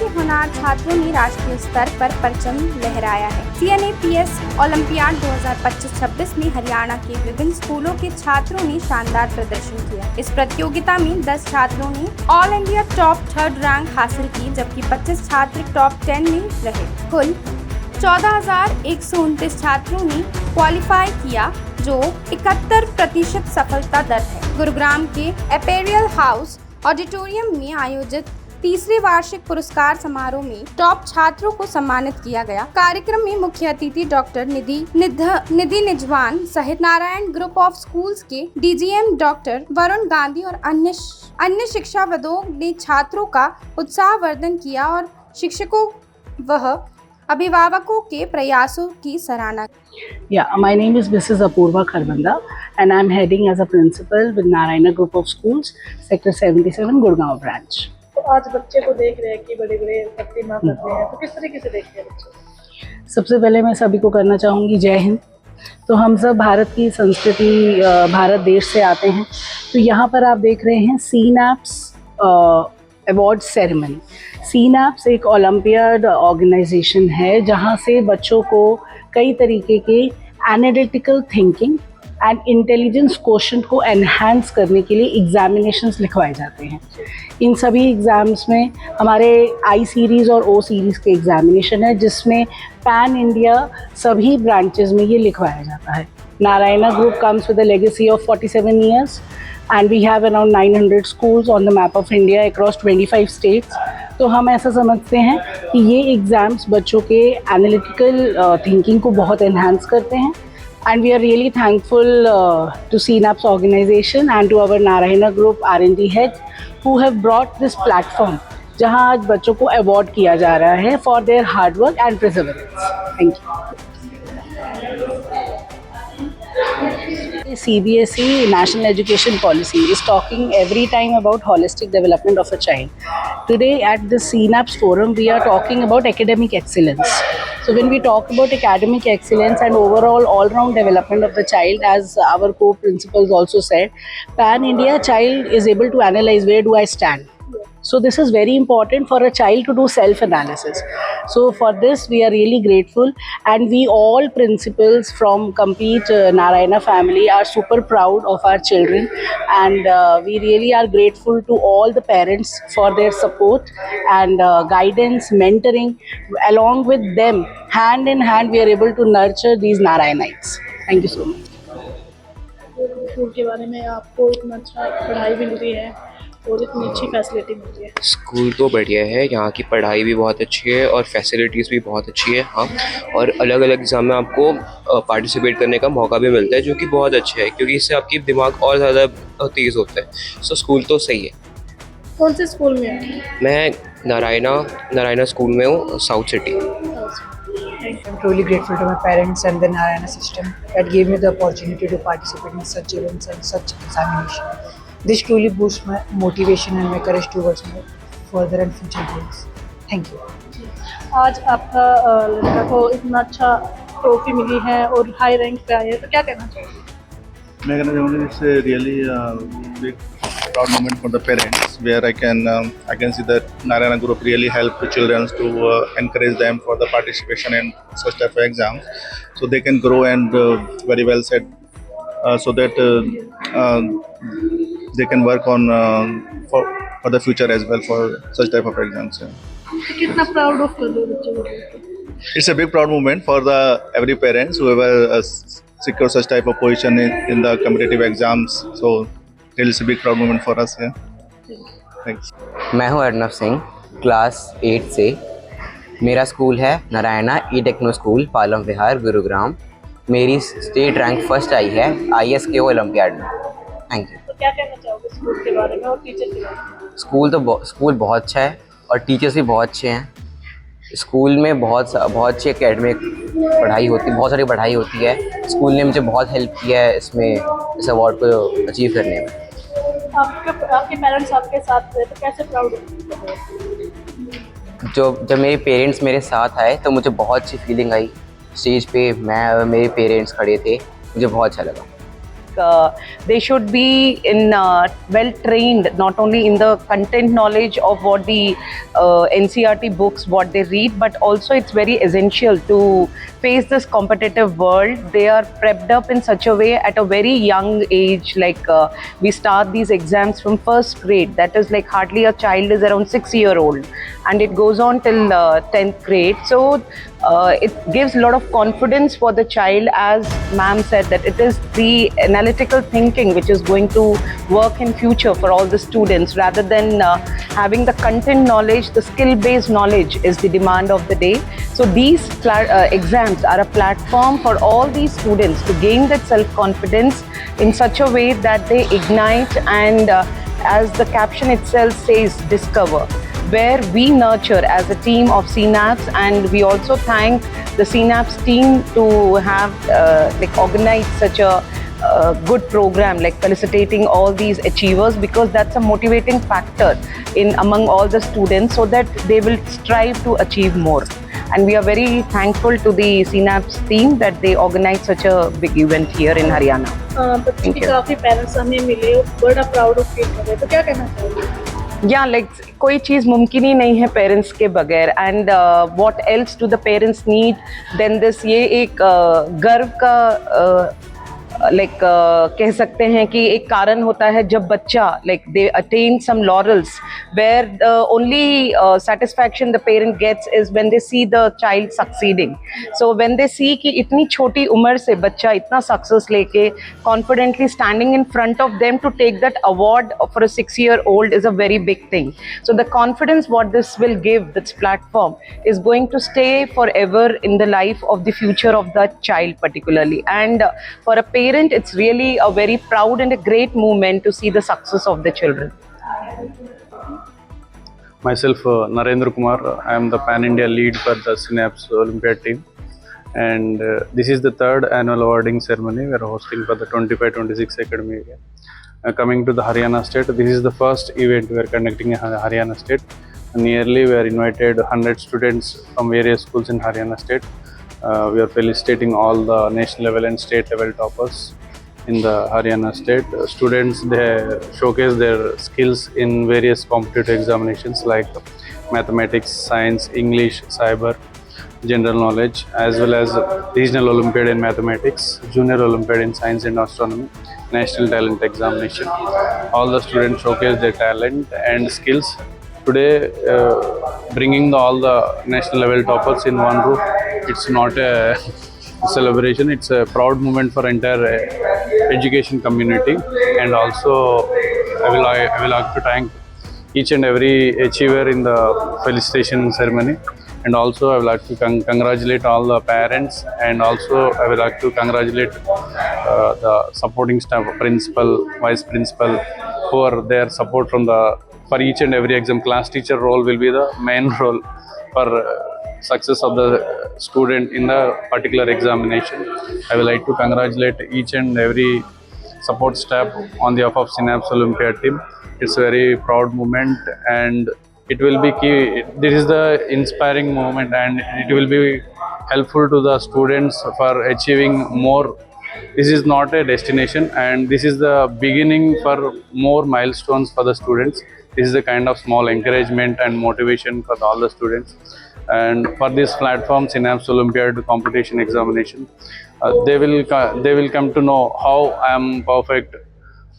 के होनहार छात्रों ने राष्ट्रीय स्तर पर परचम लहराया है। CNAPS ओलंपियाड 2025-26 में हरियाणा के विभिन्न स्कूलों के छात्रों ने शानदार प्रदर्शन किया। इस प्रतियोगिता में 10 छात्रों ने all India top 3rd rank हासिल की, जबकि 25 छात्र टॉप 10 में रहे। कुल 14,129 छात्रों ने क्वालिफाई किया, जो 71% सफलता दर है। गुरुग्राम के एपेरियल हाउस ऑडिटोरियम में आयोजित तीसरे वार्षिक पुरस्कार समारोह में टॉप छात्रों को सम्मानित किया गया। कार्यक्रम में मुख्य अतिथि डॉक्टर निधि निजवान सहित नारायण ग्रुप ऑफ स्कूल्स के DGM डॉक्टर वरुण गांधी और अन्य शिक्षाविदों ने छात्रों का उत्साहवर्धन किया और शिक्षकों व अभिभावकों के प्रयासों की सराहना। Yeah, my name is Mrs. Apurva Kharbanda and I am heading as a principal with Narayana Group of Schools, Sector 77, Gurgaon branch. तो आज बच्चे को देख रहे हैं कि बड़े-बड़े प्रतिमा कर रहे हैं, तो किस तरीके से देखते हैं बच्चे? सबसे पहले मैं सभी को करना चाहूँगी जय हिंद। तो हम सब भारत की संस्कृति, भारत देश से आते हैं। तो यहाँ पर आप देख रहे हैं CNAPS अवार्ड सेरेमनी। CNAPS एक ओलंपियाड ऑर्गेनाइजेशन है जहाँ से बच्चों को कई तरीके के analytical thinking and intelligence quotient को एनहांस करने के लिए एग्जामिनेशंस लिखवाए जाते हैं। इन सभी एग्ज़ाम्स में हमारे I सीरीज़ और O सीरीज़ के एग्जामिनेशन है, जिसमें पैन इंडिया सभी ब्रांचेस में ये लिखवाया जाता है। Narayana group comes with a legacy of 47 years and we have around 900 schools on the map of India across 25 states. तो हम ऐसा समझते हैं कि ये एग्ज़ाम्स बच्चों के एनालिटिकल थिंकिंग को बहुत एनहांस करते हैं and we are really thankful to CNAPS organization and to our Narayana Group R&D heads who have brought this platform जहाँ आज बच्चों को अवार्ड किया जा रहा है for their hard work and perseverance. Thank you. CBSE National Education Policy is talking every time about holistic development of a child. Today at the CNAPS forum, we are talking about academic excellence. So when we talk about academic excellence and overall all-round development of the child, as our co-principals also said, pan-India child is able to analyze where do I stand. So this is very important for a child to do self-analysis. So for this we are really grateful, and we all principals from complete Narayana family are super proud of our children, and we really are grateful to all the parents for their support and guidance, mentoring. Along with them, hand in hand, we are able to nurture these Narayanites. Thank you so much. School के बारे में आपको इतना अच्छा पढ़ाई भी मिल रही है और इतनी अच्छी फैसिलिटी मिल रही है। स्कूल तो बढ़िया है, यहाँ की पढ़ाई भी बहुत अच्छी है और फैसिलिटीज़ भी बहुत अच्छी है। हाँ, और अलग अलग एग्ज़ाम में आपको पार्टिसिपेट करने का मौका भी मिलता है, जो कि बहुत अच्छा है, क्योंकि इससे आपकी दिमाग और ज़्यादा तेज़ होता है। सो स्कूल तो सही है। कौन से स्कूल में हैं? मैं नारायणा स्कूल में हूँ, south city. I'm truly grateful to my parents and the Narayana system that gave me the opportunity to participate in such events and such examination. This truly boosts my motivation and my courage towards my further and future goals. Thank you. आज आपका लड़का को इतना अच्छा trophy मिली है और high rank पे आया है, तो क्या कहना चाहिए? मैं कहना चाहूँगा इससे really big proud moment for the parents, where I can see that Narayana Group really help the children to encourage them for the participation in such type of exams, so they can grow and very well said, so that they can work on for the future as well for such type of exams. तो कितना proud of कर रहे हो बच्चों को? It's a big proud moment for the every parents whoever secure such type of position in the competitive exams. So really it's a big proud moment for us here. Thanks. मैं हूँ Arnav Singh, class 8 से। मेरा school है Narayana techno school, Palam विहार, गुरुग्राम। मेरी state rank first आई है ISKO olympiad में। Thank you. तो क्या कहना चाहोगे स्कूल के बारे में और टीचर के बारे में? स्कूल बहुत अच्छा है और टीचर्स भी बहुत अच्छे हैं। स्कूल में बहुत अच्छी एकेडमिक पढ़ाई होती है, बहुत सारी पढ़ाई होती है। स्कूल ने मुझे बहुत हेल्प किया है इसमें, इस अवार्ड को अचीव करने में। आपके पेरेंट्स आपके साथ थे तो कैसे प्राउड हो? जब मेरे पेरेंट्स मेरे साथ आए तो मुझे बहुत अच्छी फीलिंग आई। स्टेज पे मैं और मेरे पेरेंट्स खड़े थे, मुझे बहुत अच्छा लगा। they should be in well trained not only in the content knowledge of what the NCERT books what they read, but also it's very essential to face this competitive world. They are prepped up in such a way at a very young age, like we start these exams from first grade, that is like hardly a child is around 6-year-old, and it goes on till 10th grade. So it gives a lot of confidence for the child, as ma'am said, that it is the analytical thinking which is going to work in future for all the students, rather than having the content knowledge. The skill based knowledge is the demand of the day. So these exams are a platform for all these students to gain that self confidence in such a way that they ignite and as the caption itself says, discover, where we nurture as a team of CNAPS. And we also thank the CNAPS team to have like organized such a good program, like felicitating all these achievers, because that's a motivating factor in among all the students, so that they will strive to achieve more. And we are very thankful to the CNAPS team that they organized such a big event here in Haryana. बच्चे Thank के you. काफी parents हमें मिले, बड़ा proud of feel कर रहे हैं, तो क्या कहना चाहिए? या लाइक कोई चीज़ मुमकिन ही नहीं है पेरेंट्स के बगैर. And what else do the parents need then this. ये एक गर्व का लाइक कह सकते हैं कि एक कारण होता है जब बच्चा like they attain some laurels, where the only satisfaction the parent gets is when they see the child succeeding. So when they see कि इतनी छोटी उम्र से बच्चा इतना सक्सेस लेके confidently standing in front of them to take that award for a 6-year-old is a very big thing. So the confidence what this will give, this platform, is going to stay forever in the life of the future of the child particularly. And for a parent, it's really a very proud and a great moment to see the success of the children. Myself, Narendra Kumar. I am the Pan India lead for the CNAPS Olympiad team, and this is the third annual awarding ceremony we are hosting for the 25-26 academic year. Coming to the Haryana state, this is the first event we are conducting in Haryana state. Nearly we are invited 100 students from various schools in Haryana state. We are felicitating all the national level and state level toppers in the Haryana state. Students, they showcase their skills in various competitive examinations like mathematics, science, English, cyber, general knowledge, as well as regional Olympiad in mathematics, junior Olympiad in science and astronomy, national talent examination. All the students showcase their talent and skills. Today, bringing all the national level toppers in one room, it's not a celebration, it's a proud moment for entire education community. And also I will like to thank each and every achiever in the felicitation ceremony. And also I would like to congratulate all the parents, and also I would like to congratulate the supporting staff, principal, vice principal, for their support for each and every exam. Class teacher role will be the main role for success of the student in the particular examination. I would like to congratulate each and every support staff on behalf of CNAPS Olympiad team. It's a very proud moment, and it will be key. This is the inspiring moment, and it will be helpful to the students for achieving more. This is not a destination, and this is the beginning for more milestones for the students. This is the kind of small encouragement and motivation for all the students. And for this platform, CNAPS Olympiad competition examination, they will come to know how I am perfect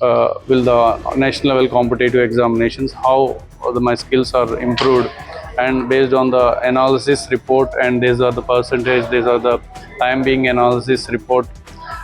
will the national level competitive examinations, how my skills are improved, and based on the analysis report, and these are the percentage, these are the time being analysis report,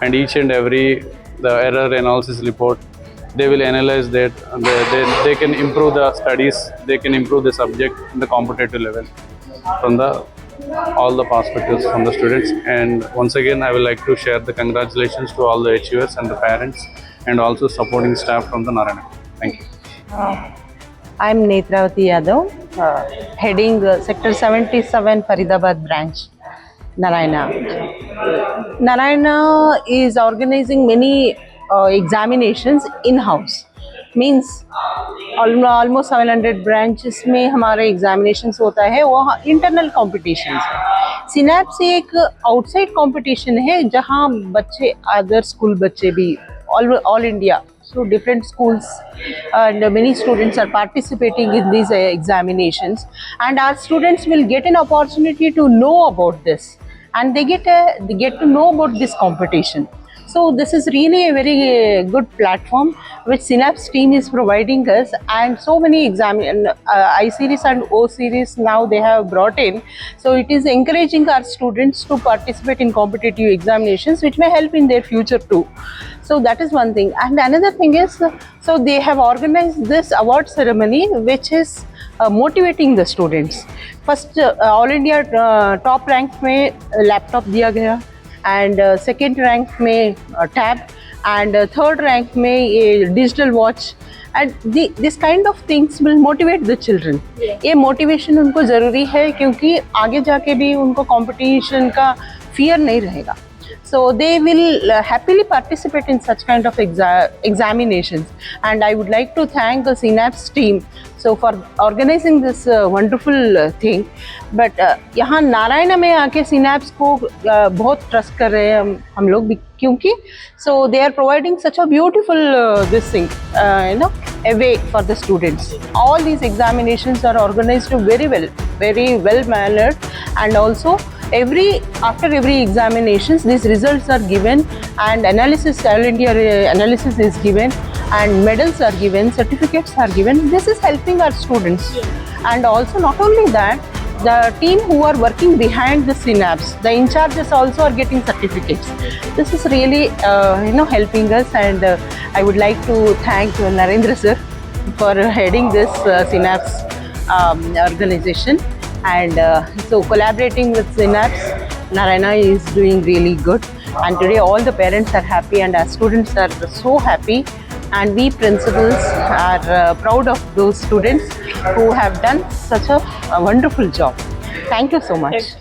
and each and every the error analysis report, they will analyze that. They can improve the studies, they can improve the subject in the competitive level from all the perspectives from the students. And once again, I would like to share the congratulations to all the achievers and the parents, and also supporting staff from the Narayana. Thank you. I'm Netravati Yadav, heading Sector 77 Faridabad branch, Narayana. Narayana is organizing many examinations in-house. Means almost 700 branches में हमारे examinations होता है, वो internal competitions है. CNAPS एक outside competition है जहाँ बच्चे, other school बच्चे भी all India. So different schools and many students are participating in these examinations, and our students will get an opportunity to know about this, and they get to know about this competition. So this is really a very good platform which Synapse team is providing us, and so many I series and O series now they have brought in. So it is encouraging our students to participate in competitive examinations, which may help in their future too. So that is one thing. And another thing is, so they have organized this award ceremony which is motivating the students. First All India top rank में laptop दिया गया, and second rank में tab, and third rank में digital watch, and this kind of things will motivate the children. ये motivation उनको ज़रूरी है क्योंकि आगे जाके भी उनको competition का fear नहीं रहेगा. So they will happily participate in such kind of examinations, and I would like to thank the Synapse team so for organizing this wonderful thing. But यहाँ नारायण में आके Synapse को बहुत trust कर रहे हैं हम लोग भी, क्योंकि so they are providing such a beautiful this thing a way for the students. All these examinations are organized very well mannered, and also after every examinations these results are given, and All India analysis is given, and medals are given, certificates are given. This is helping our students. And also not only that, the team who are working behind the Synapse, the in charges also are getting certificates. This is really helping us, and I would like to thank Narendra sir for heading this Synapse organization. And so collaborating with Synapse, Narayana is doing really good, and today all the parents are happy and our students are so happy, and we principals are proud of those students who have done such a wonderful job. Thank you so much.